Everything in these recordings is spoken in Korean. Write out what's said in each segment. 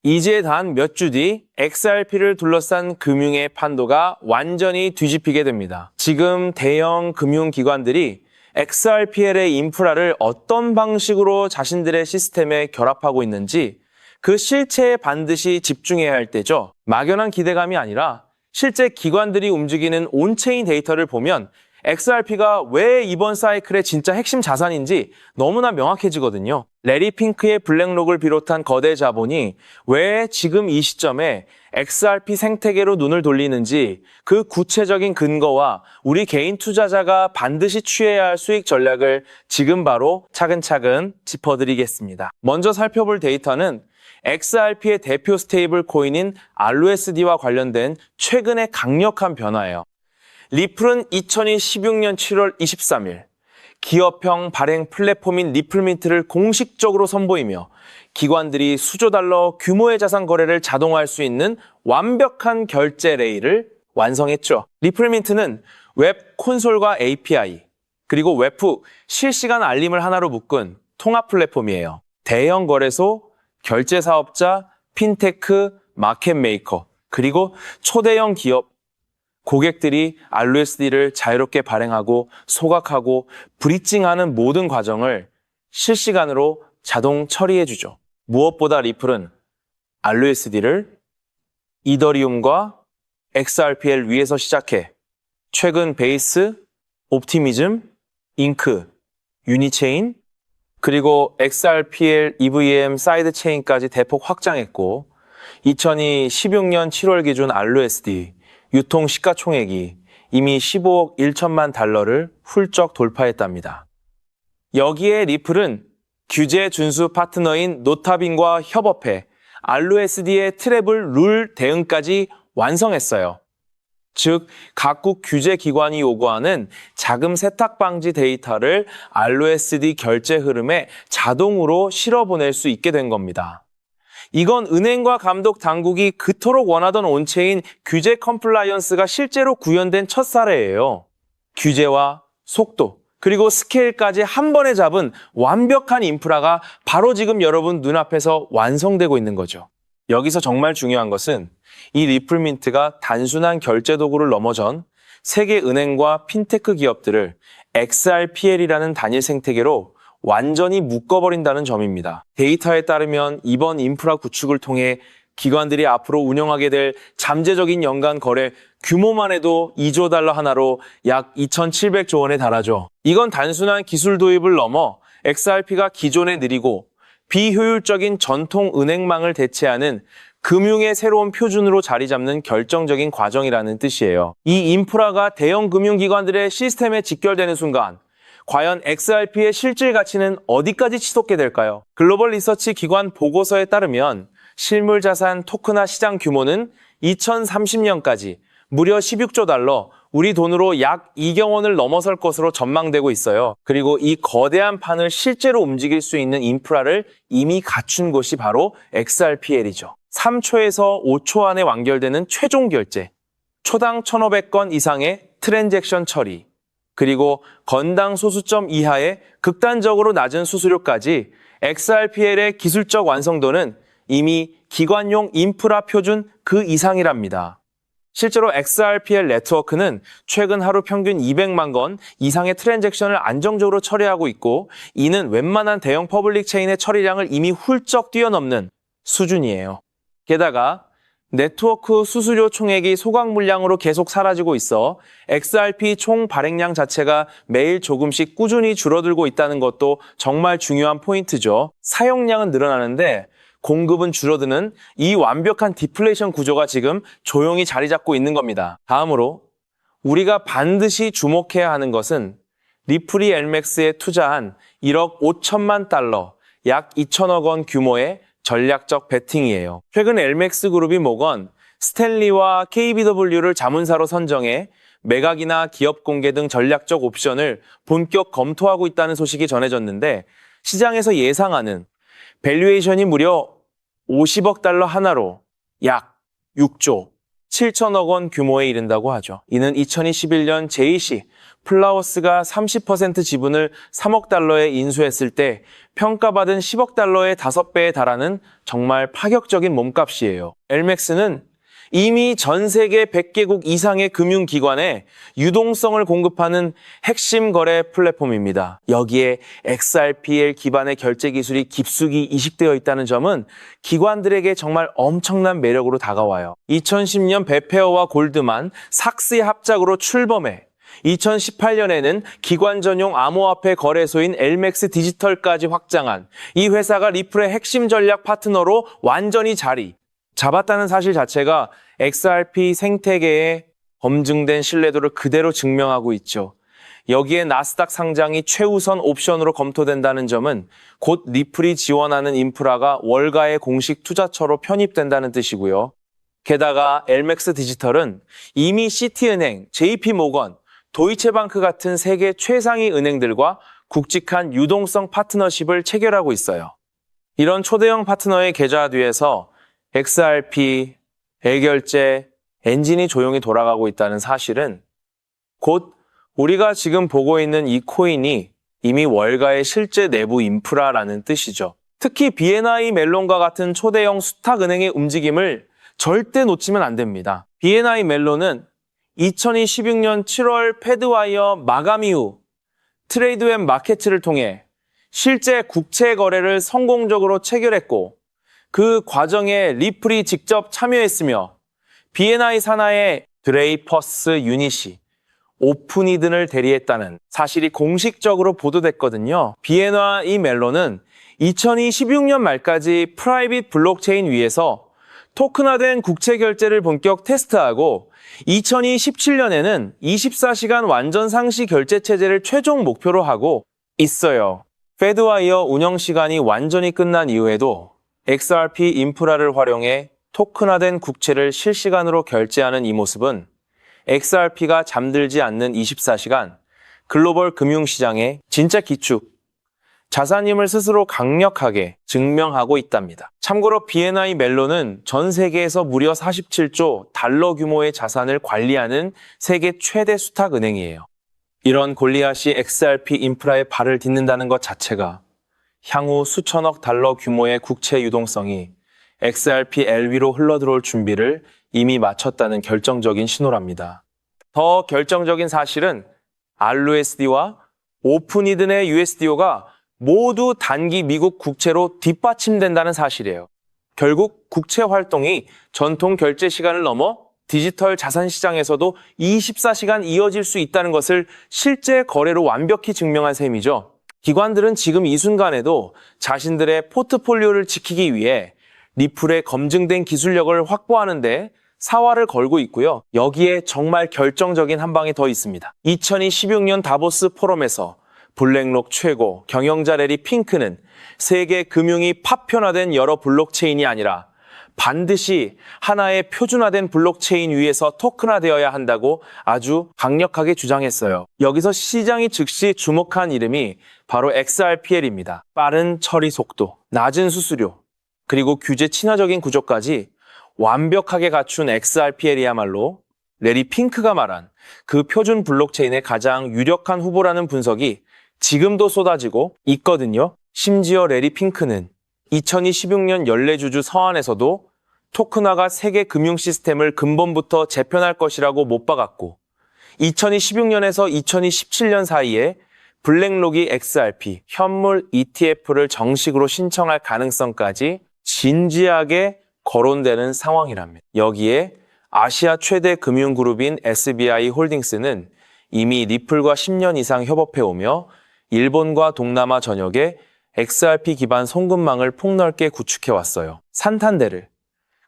이제 단 몇 주 뒤 XRP를 둘러싼 금융의 판도가 완전히 뒤집히게 됩니다. 지금 대형 금융기관들이 XRPL의 인프라를 어떤 방식으로 자신들의 시스템에 결합하고 있는지 그 실체에 반드시 집중해야 할 때죠. 막연한 기대감이 아니라 실제 기관들이 움직이는 온체인 데이터를 보면 XRP가 왜 이번 사이클의 진짜 핵심 자산인지 너무나 명확해지거든요. 레리 핑크의 블랙록을 비롯한 거대 자본이 왜 지금 이 시점에 XRP 생태계로 눈을 돌리는지 그 구체적인 근거와 우리 개인 투자자가 반드시 취해야 할 수익 전략을 지금 바로 차근차근 짚어드리겠습니다. 먼저 살펴볼 데이터는 XRP의 대표 스테이블 코인인 RUSD와 관련된 최근의 강력한 변화예요. 리플은 2016년 7월 23일 기업형 발행 플랫폼인 리플민트를 공식적으로 선보이며 기관들이 수조 달러 규모의 자산 거래를 자동화할 수 있는 완벽한 결제 레일을 완성했죠. 리플민트는 웹 콘솔과 API, 그리고 웹2 실시간 알림을 하나로 묶은 통합 플랫폼이에요. 대형 거래소, 결제 사업자, 핀테크, 마켓 메이커, 그리고 초대형 기업, 고객들이 RUSD를 자유롭게 발행하고 소각하고 브리징하는 모든 과정을 실시간으로 자동 처리해주죠. 무엇보다 리플은 RUSD를 이더리움과 XRPL 위에서 시작해 최근 베이스, 옵티미즘, 잉크, 유니체인, 그리고 XRPL EVM 사이드체인까지 대폭 확장했고 2016년 7월 기준 RUSD 유통 시가총액이 이미 15억 1천만 달러를 훌쩍 돌파했답니다. 여기에 리플은 규제 준수 파트너인 노타빈과 협업해 RUSD의 트래블 룰 대응까지 완성했어요. 즉, 각국 규제 기관이 요구하는 자금 세탁 방지 데이터를 RUSD 결제 흐름에 자동으로 실어보낼 수 있게 된 겁니다. 이건 은행과 감독 당국이 그토록 원하던 온체인 규제 컴플라이언스가 실제로 구현된 첫 사례예요. 규제와 속도, 그리고 스케일까지 한 번에 잡은 완벽한 인프라가 바로 지금 여러분 눈앞에서 완성되고 있는 거죠. 여기서 정말 중요한 것은 이 리플민트가 단순한 결제 도구를 넘어선 세계 은행과 핀테크 기업들을 XRPL이라는 단일 생태계로 완전히 묶어버린다는 점입니다. 데이터에 따르면 이번 인프라 구축을 통해 기관들이 앞으로 운영하게 될 잠재적인 연간 거래 규모만 해도 2조 달러 하나로 약 2,700조 원에 달하죠. 이건 단순한 기술 도입을 넘어 XRP가 기존에 느리고 비효율적인 전통 은행망을 대체하는 금융의 새로운 표준으로 자리 잡는 결정적인 과정이라는 뜻이에요. 이 인프라가 대형 금융기관들의 시스템에 직결되는 순간 과연 XRP의 실질 가치는 어디까지 치솟게 될까요? 글로벌 리서치 기관 보고서에 따르면 실물 자산 토크나 시장 규모는 2030년까지 무려 16조 달러, 우리 돈으로 약 2경 원을 넘어설 것으로 전망되고 있어요. 그리고 이 거대한 판을 실제로 움직일 수 있는 인프라를 이미 갖춘 곳이 바로 XRPL이죠. 3초에서 5초 안에 완결되는 최종 결제, 초당 1,500건 이상의 트랜잭션 처리, 그리고 건당 소수점 이하의 극단적으로 낮은 수수료까지 XRPL의 기술적 완성도는 이미 기관용 인프라 표준 그 이상이랍니다. 실제로 XRPL 네트워크는 최근 하루 평균 200만 건 이상의 트랜잭션을 안정적으로 처리하고 있고 이는 웬만한 대형 퍼블릭 체인의 처리량을 이미 훌쩍 뛰어넘는 수준이에요. 게다가 네트워크 수수료 총액이 소각 물량으로 계속 사라지고 있어 XRP 총 발행량 자체가 매일 조금씩 꾸준히 줄어들고 있다는 것도 정말 중요한 포인트죠. 사용량은 늘어나는데 공급은 줄어드는 이 완벽한 디플레이션 구조가 지금 조용히 자리 잡고 있는 겁니다. 다음으로 우리가 반드시 주목해야 하는 것은 리플이 엘맥스에 투자한 1억 5천만 달러, 약 2천억 원 규모의 전략적 베팅이에요. 최근 엘맥스 그룹이 모건 스탠리와 KBW를 자문사로 선정해 매각이나 기업 공개 등 전략적 옵션을 본격 검토하고 있다는 소식이 전해졌는데 시장에서 예상하는 밸류에이션이 무려 50억 달러 하나로 약 6조, 7천억 원 규모에 이른다고 하죠. 이는 2021년 JC 플라워스가 30% 지분을 3억 달러에 인수했을 때 평가받은 10억 달러의 5배에 달하는 정말 파격적인 몸값이에요. 엘맥스는 이미 전 세계 100개국 이상의 금융기관에 유동성을 공급하는 핵심 거래 플랫폼입니다. 여기에 XRPL 기반의 결제 기술이 깊숙이 이식되어 있다는 점은 기관들에게 정말 엄청난 매력으로 다가와요. 2010년 베페어와 골드만, 삭스의 합작으로 출범해 2018년에는 기관 전용 암호화폐 거래소인 엘맥스 디지털까지 확장한 이 회사가 리플의 핵심 전략 파트너로 완전히 자리 잡았다는 사실 자체가 XRP 생태계의 검증된 신뢰도를 그대로 증명하고 있죠. 여기에 나스닥 상장이 최우선 옵션으로 검토된다는 점은 곧 리플이 지원하는 인프라가 월가의 공식 투자처로 편입된다는 뜻이고요. 게다가 엘맥스 디지털은 이미 시티은행, JP모건, 도이체방크 같은 세계 최상위 은행들과 굵직한 유동성 파트너십을 체결하고 있어요. 이런 초대형 파트너의 계좌 뒤에서 XRP, 애결제, 엔진이 조용히 돌아가고 있다는 사실은 곧 우리가 지금 보고 있는 이 코인이 이미 월가의 실제 내부 인프라라는 뜻이죠. 특히 BNI 멜론과 같은 초대형 수탁은행의 움직임을 절대 놓치면 안 됩니다. BNI 멜론은 2016년 7월 패드와이어 마감 이후 트레이드웻 마켓을 통해 실제 국채 거래를 성공적으로 체결했고 그 과정에 리플이 직접 참여했으며 BNI 산하의 드레이퍼스 유닛이 오픈이든을 대리했다는 사실이 공식적으로 보도됐거든요. BNI 멜론은 2016년 말까지 프라이빗 블록체인 위에서 토큰화된 국채 결제를 본격 테스트하고 2017년에는 24시간 완전 상시 결제 체제를 최종 목표로 하고 있어요. 페드와이어 운영 시간이 완전히 끝난 이후에도 XRP 인프라를 활용해 토큰화된 국채를 실시간으로 결제하는 이 모습은 XRP가 잠들지 않는 24시간 글로벌 금융시장의 진짜 기축, 자산임을 스스로 강력하게 증명하고 있답니다. 참고로 BNI 멜론은 전 세계에서 무려 47조 달러 규모의 자산을 관리하는 세계 최대 수탁은행이에요. 이런 골리앗이 XRP 인프라에 발을 딛는다는 것 자체가 향후 수천억 달러 규모의 국채 유동성이 XRP LV로 흘러들어올 준비를 이미 마쳤다는 결정적인 신호랍니다. 더 결정적인 사실은 RUSD와 오픈이든의 USDO가 모두 단기 미국 국채로 뒷받침된다는 사실이에요. 결국 국채 활동이 전통 결제 시간을 넘어 디지털 자산 시장에서도 24시간 이어질 수 있다는 것을 실제 거래로 완벽히 증명한 셈이죠. 기관들은 지금 이 순간에도 자신들의 포트폴리오를 지키기 위해 리플의 검증된 기술력을 확보하는 데 사활을 걸고 있고요. 여기에 정말 결정적인 한 방이 더 있습니다. 2016년 다보스 포럼에서 블랙록 최고 경영자 레리 핑크는 세계 금융이 파편화된 여러 블록체인이 아니라 반드시 하나의 표준화된 블록체인 위에서 토큰화되어야 한다고 아주 강력하게 주장했어요. 여기서 시장이 즉시 주목한 이름이 바로 XRPL입니다. 빠른 처리 속도, 낮은 수수료, 그리고 규제 친화적인 구조까지 완벽하게 갖춘 XRPL이야말로 레리 핑크가 말한 그 표준 블록체인의 가장 유력한 후보라는 분석이 지금도 쏟아지고 있거든요. 심지어 레리 핑크는 2026년 연례주주 서한에서도 토큰화가 세계 금융 시스템을 근본부터 재편할 것이라고 못 박았고 2016년에서 2017년 사이에 블랙록이 XRP, 현물 ETF를 정식으로 신청할 가능성까지 진지하게 거론되는 상황이랍니다. 여기에 아시아 최대 금융그룹인 SBI 홀딩스는 이미 리플과 10년 이상 협업해오며 일본과 동남아 전역에 XRP 기반 송금망을 폭넓게 구축해왔어요. 산탄데르,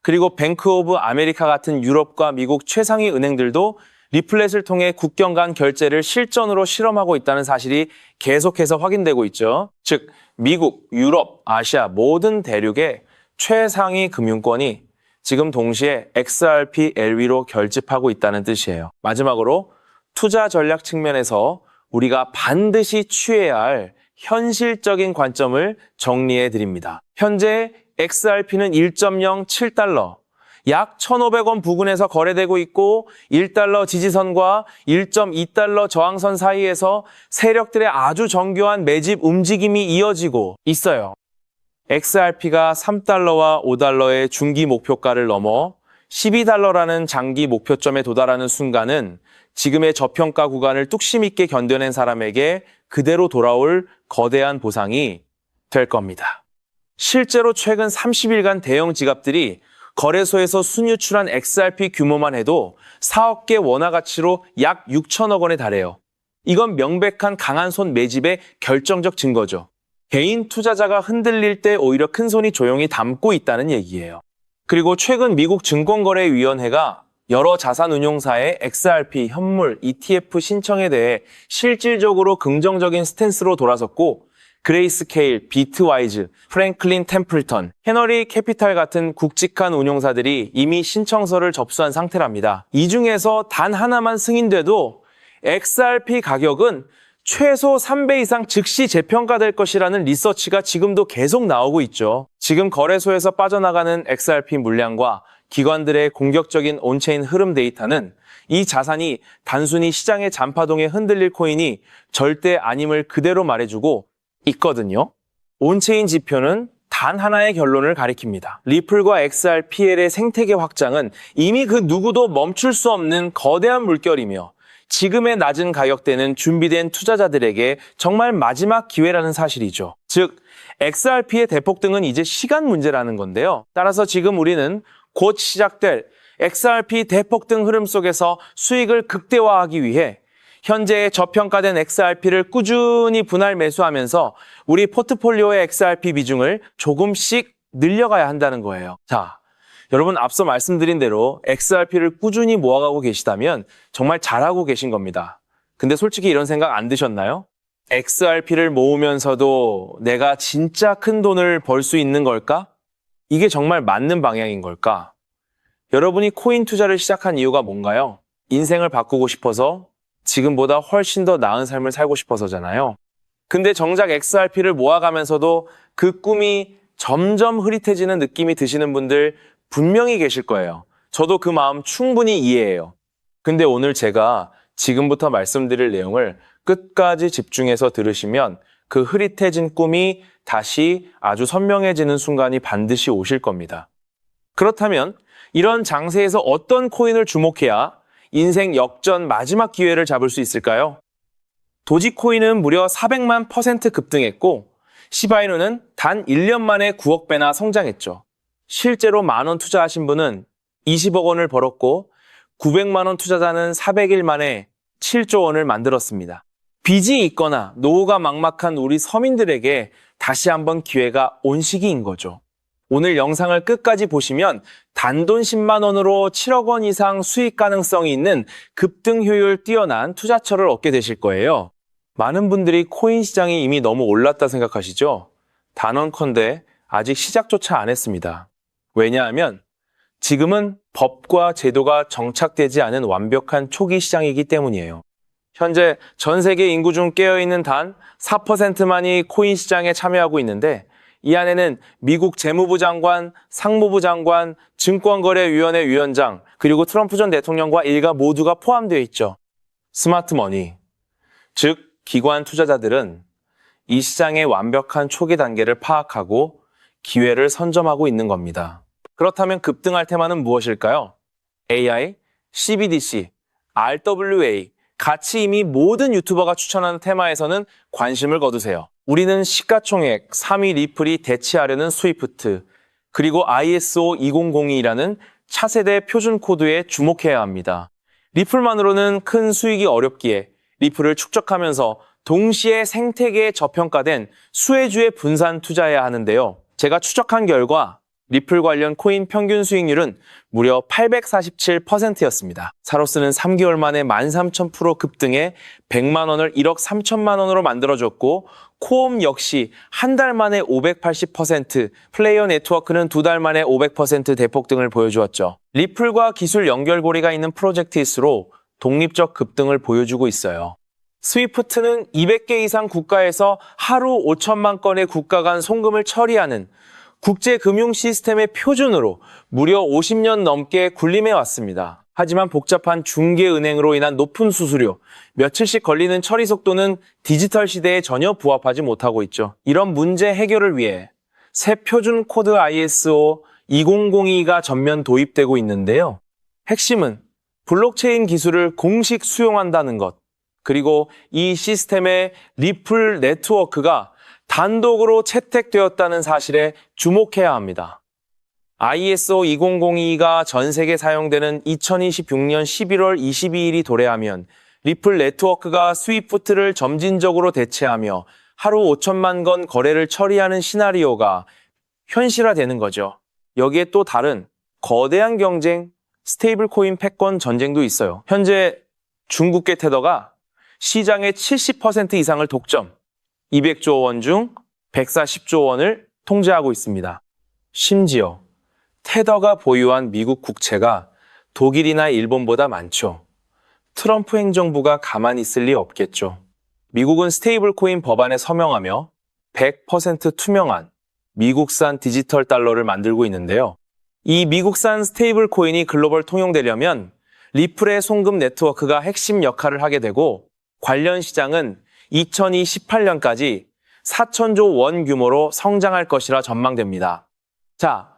그리고 뱅크 오브 아메리카 같은 유럽과 미국 최상위 은행들도 리플렛을 통해 국경 간 결제를 실전으로 실험하고 있다는 사실이 계속해서 확인되고 있죠. 즉, 미국, 유럽, 아시아 모든 대륙의 최상위 금융권이 지금 동시에 XRP LV로 결집하고 있다는 뜻이에요. 마지막으로 투자 전략 측면에서 우리가 반드시 취해야 할 현실적인 관점을 정리해 드립니다. 현재 XRP는 1.07달러, 약 1,500원 부근에서 거래되고 있고 1달러 지지선과 1.2달러 저항선 사이에서 세력들의 아주 정교한 매집 움직임이 이어지고 있어요. XRP가 3달러와 5달러의 중기 목표가를 넘어 12달러라는 장기 목표점에 도달하는 순간은 지금의 저평가 구간을 뚝심 있게 견뎌낸 사람에게 그대로 돌아올 거대한 보상이 될 겁니다. 실제로 최근 30일간 대형 지갑들이 거래소에서 순유출한 XRP 규모만 해도 4억 개 원화 가치로 약 6천억 원에 달해요. 이건 명백한 강한 손 매집의 결정적 증거죠. 개인 투자자가 흔들릴 때 오히려 큰 손이 조용히 담고 있다는 얘기예요. 그리고 최근 미국 증권거래위원회가 여러 자산운용사의 XRP, 현물, ETF 신청에 대해 실질적으로 긍정적인 스탠스로 돌아섰고 그레이스케일, 비트와이즈, 프랭클린 템플턴, 헤너리 캐피탈 같은 굵직한 운용사들이 이미 신청서를 접수한 상태랍니다. 이 중에서 단 하나만 승인돼도 XRP 가격은 최소 3배 이상 즉시 재평가될 것이라는 리서치가 지금도 계속 나오고 있죠. 지금 거래소에서 빠져나가는 XRP 물량과 기관들의 공격적인 온체인 흐름 데이터는 이 자산이 단순히 시장의 잔파동에 흔들릴 코인이 절대 아님을 그대로 말해주고 있거든요. 온체인 지표는 단 하나의 결론을 가리킵니다. 리플과 XRPL의 생태계 확장은 이미 그 누구도 멈출 수 없는 거대한 물결이며 지금의 낮은 가격대는 준비된 투자자들에게 정말 마지막 기회라는 사실이죠. 즉, XRP의 대폭등은 이제 시간 문제라는 건데요. 따라서 지금 우리는 곧 시작될 XRP 대폭등 흐름 속에서 수익을 극대화하기 위해 현재의 저평가된 XRP를 꾸준히 분할 매수하면서 우리 포트폴리오의 XRP 비중을 조금씩 늘려가야 한다는 거예요. 자, 여러분 앞서 말씀드린 대로 XRP를 꾸준히 모아가고 계시다면 정말 잘하고 계신 겁니다. 근데 솔직히 이런 생각 안 드셨나요? XRP를 모으면서도 내가 진짜 큰 돈을 벌 수 있는 걸까? 이게 정말 맞는 방향인 걸까? 여러분이 코인 투자를 시작한 이유가 뭔가요? 인생을 바꾸고 싶어서, 지금보다 훨씬 더 나은 삶을 살고 싶어서잖아요. 근데 정작 XRP를 모아가면서도 그 꿈이 점점 흐릿해지는 느낌이 드시는 분들 분명히 계실 거예요. 저도 그 마음 충분히 이해해요. 근데 오늘 제가 지금부터 말씀드릴 내용을 끝까지 집중해서 들으시면 그 흐릿해진 꿈이 다시 아주 선명해지는 순간이 반드시 오실 겁니다. 그렇다면 이런 장세에서 어떤 코인을 주목해야 인생 역전 마지막 기회를 잡을 수 있을까요? 도지코인은 무려 400만 % 급등했고 시바이누는 단 1년 만에 9억 배나 성장했죠. 실제로 만원 투자하신 분은 20억 원을 벌었고 900만 원 투자자는 400일 만에 7조 원을 만들었습니다. 빚이 있거나 노후가 막막한 우리 서민들에게 다시 한번 기회가 온 시기인 거죠. 오늘 영상을 끝까지 보시면 단돈 10만 원으로 7억 원 이상 수익 가능성이 있는 급등 효율 뛰어난 투자처를 얻게 되실 거예요. 많은 분들이 코인 시장이 이미 너무 올랐다 생각하시죠? 단언컨대 아직 시작조차 안 했습니다. 왜냐하면 지금은 법과 제도가 정착되지 않은 완벽한 초기 시장이기 때문이에요. 현재 전 세계 인구 중 깨어있는 단 4%만이 코인 시장에 참여하고 있는데 이 안에는 미국 재무부 장관, 상무부 장관, 증권거래위원회 위원장, 그리고 트럼프 전 대통령과 일가 모두가 포함되어 있죠. 스마트머니, 즉 기관 투자자들은 이 시장의 완벽한 초기 단계를 파악하고 기회를 선점하고 있는 겁니다. 그렇다면 급등할 테마는 무엇일까요? AI, CBDC, RWA, 같이 이미 모든 유튜버가 추천하는 테마에서는 관심을 거두세요. 우리는 시가총액 3위 리플이 대체하려는 스위프트, 그리고 ISO 2002라는 차세대 표준 코드에 주목해야 합니다. 리플만으로는 큰 수익이 어렵기에 리플을 축적하면서 동시에 생태계에 저평가된 수혜주에 분산 투자해야 하는데요. 제가 추적한 결과 리플 관련 코인 평균 수익률은 무려 847%였습니다. 사로스는 3개월 만에 13,000% 급등해 100만 원을 1억 3천만 원으로 만들어줬고 코옴 역시 한 달 만에 580%, 플레이어 네트워크는 2달 만에 500% 대폭등을 보여주었죠. 리플과 기술 연결고리가 있는 프로젝트일수록 독립적 급등을 보여주고 있어요. 스위프트는 200개 이상 국가에서 하루 5천만 건의 국가 간 송금을 처리하는 국제 금융 시스템의 표준으로 무려 50년 넘게 군림해 왔습니다. 하지만 복잡한 중개은행으로 인한 높은 수수료, 며칠씩 걸리는 처리 속도는 디지털 시대에 전혀 부합하지 못하고 있죠. 이런 문제 해결을 위해 새 표준 코드 ISO 2002가 전면 도입되고 있는데요. 핵심은 블록체인 기술을 공식 수용한다는 것, 그리고 이 시스템의 리플 네트워크가 단독으로 채택되었다는 사실에 주목해야 합니다. ISO 2002가 전 세계 사용되는 2026년 11월 22일이 도래하면 리플 네트워크가 스위프트를 점진적으로 대체하며 하루 5천만 건 거래를 처리하는 시나리오가 현실화되는 거죠. 여기에 또 다른 거대한 경쟁, 스테이블 코인 패권 전쟁도 있어요. 현재 중국계 테더가 시장의 70% 이상을 독점, 200조 원 중 140조 원을 통제하고 있습니다. 심지어 테더가 보유한 미국 국채가 독일이나 일본보다 많죠. 트럼프 행정부가 가만히 있을 리 없겠죠. 미국은 스테이블 코인 법안에 서명하며 100% 투명한 미국산 디지털 달러를 만들고 있는데요. 이 미국산 스테이블 코인이 글로벌 통용되려면 리플의 송금 네트워크가 핵심 역할을 하게 되고 관련 시장은 2028년까지 4천조 원 규모로 성장할 것이라 전망됩니다. 자,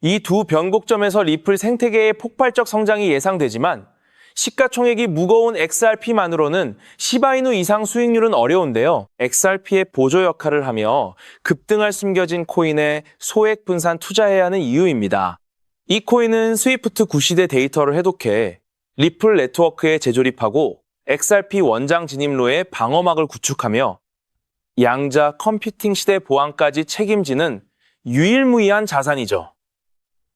이 두 변곡점에서 리플 생태계의 폭발적 성장이 예상되지만 시가총액이 무거운 XRP만으로는 시바이누 이상 수익률은 어려운데요. XRP의 보조 역할을 하며 급등할 숨겨진 코인에 소액 분산 투자해야 하는 이유입니다. 이 코인은 스위프트 구시대 데이터를 해독해 리플 네트워크에 재조립하고 XRP 원장 진입로에 방어막을 구축하며 양자 컴퓨팅 시대 보안까지 책임지는 유일무이한 자산이죠.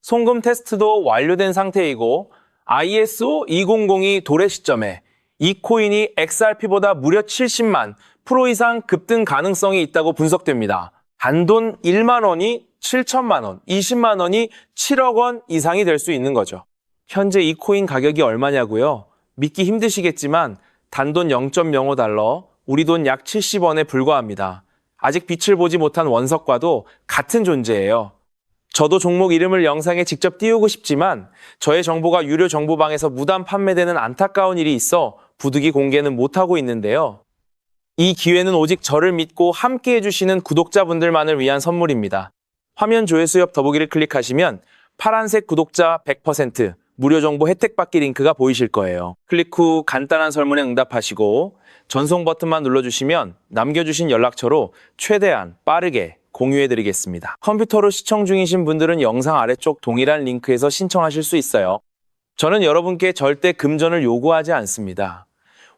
송금 테스트도 완료된 상태이고 ISO 2002 도래 시점에 이 코인이 XRP보다 무려 70만 프로 이상 급등 가능성이 있다고 분석됩니다. 단돈 1만 원이 7천만 원, 20만 원이 7억 원 이상이 될 수 있는 거죠. 현재 이 코인 가격이 얼마냐고요? 믿기 힘드시겠지만 단돈 0.05달러, 우리 돈 약 70원에 불과합니다. 아직 빛을 보지 못한 원석과도 같은 존재예요. 저도 종목 이름을 영상에 직접 띄우고 싶지만 저의 정보가 유료 정보방에서 무단 판매되는 안타까운 일이 있어 부득이 공개는 못하고 있는데요. 이 기회는 오직 저를 믿고 함께 해주시는 구독자분들만을 위한 선물입니다. 화면 조회수 옆 더보기를 클릭하시면 파란색 구독자 100% 무료 정보 혜택 받기 링크가 보이실 거예요. 클릭 후 간단한 설문에 응답하시고 전송 버튼만 눌러주시면 남겨주신 연락처로 최대한 빠르게 공유해드리겠습니다. 컴퓨터로 시청 중이신 분들은 영상 아래쪽 동일한 링크에서 신청하실 수 있어요. 저는 여러분께 절대 금전을 요구하지 않습니다.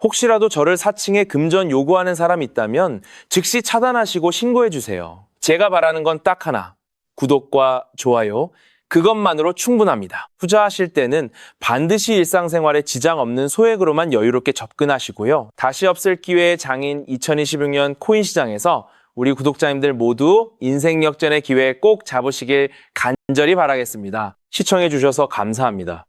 혹시라도 저를 사칭해 금전 요구하는 사람 있다면 즉시 차단하시고 신고해주세요. 제가 바라는 건 딱 하나, 구독과 좋아요, 그것만으로 충분합니다. 투자하실 때는 반드시 일상생활에 지장 없는 소액으로만 여유롭게 접근하시고요. 다시 없을 기회의 장인 2026년 코인 시장에서 우리 구독자님들 모두 인생 역전의 기회 꼭 잡으시길 간절히 바라겠습니다. 시청해 주셔서 감사합니다.